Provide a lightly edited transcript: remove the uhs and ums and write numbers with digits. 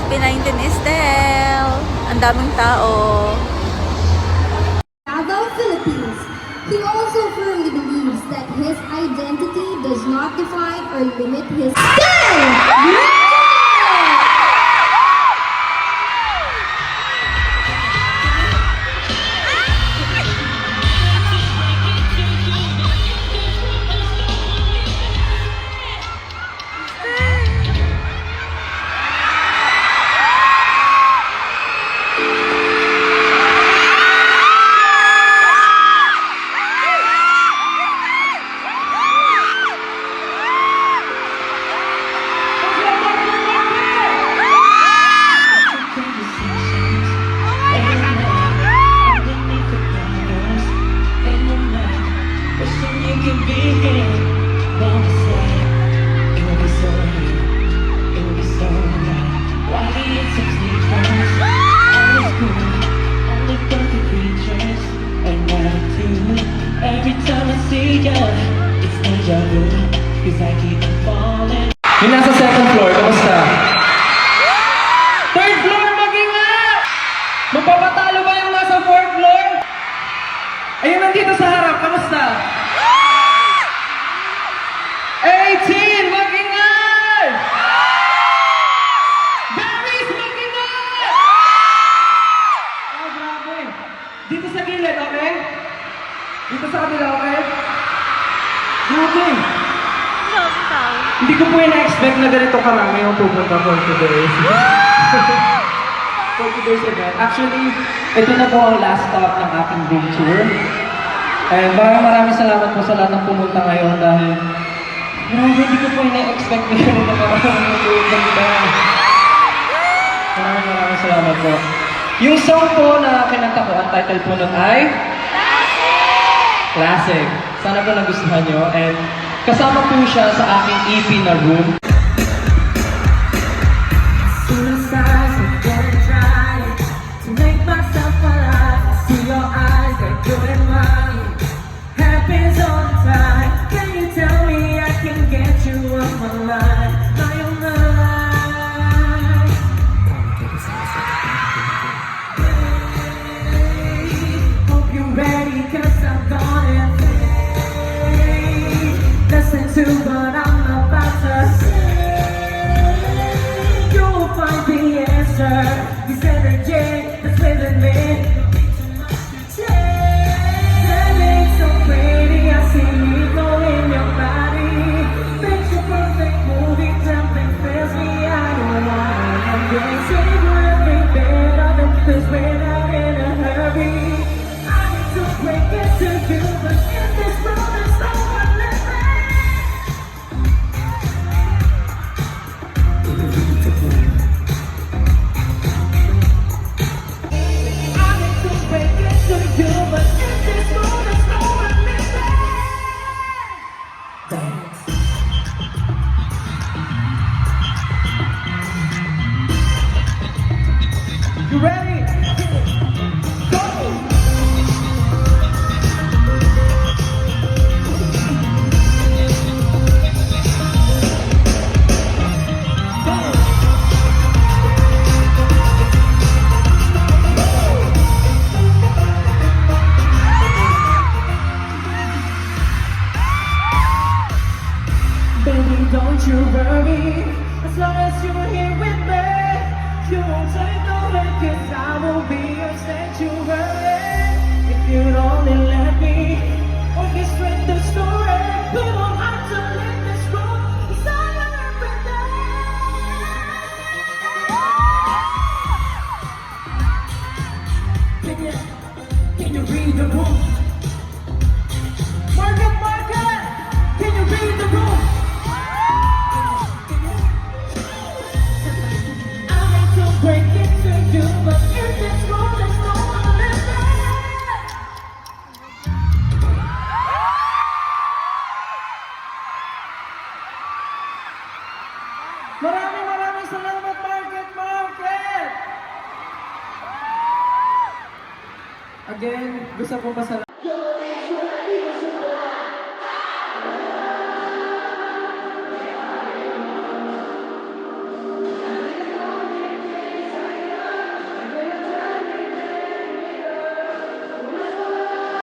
P19 Estel. Ang daming tao. Davao, Philippines. He also firmly believes that his identity does not define or limit his style. Yung nasa second floor, kamusta? Third floor, mag-ingat! Magpapatalo ba yung nasa fourth floor? Ayun, nandito sa harap, kamusta? 18, mag-ingat! Berries, mag-ingat! Oh, grabe. Dito sa gilid, okay? Dito sa kabila, okay? Grabe. Hindi ko po ina-expect na ganito karami yung pupunta for today. For today's event. Actually, ito na po ang last stop ng aking room tour. And maraming salamat po sa lahat ng pumunta ngayon dahil hindi ko po ina-expect na yung nakarami yung pupunta. Maraming salamat po. Yung song po na kinanta ko, ang title po nun ay Classic. Sana po nagustuhan nyo. And kasama po siya sa aking EP na Room. But I'm about to say, you'll find the answer. This energy that's within me. That makes so pretty. I see you glow in your body. Makes a perfect movie. Something fills me. I don't wanna embrace it. Every bit of it feels when I'm in a hurry. I need to break it to you, but in this world there's no one living. You ready? Go! Baby, don't you worry. As long as you're here with me, you won't take no hurt, 'cause I will be your sanctuary. If you'd only let me orchestrate the story, we won't have to live this wrong. It's all your everything. Can you read the room? Market, can you read the room? Break it to you, but in this world there's no one living. Maraming salamat, Market! Again, gusto ko pasalamat.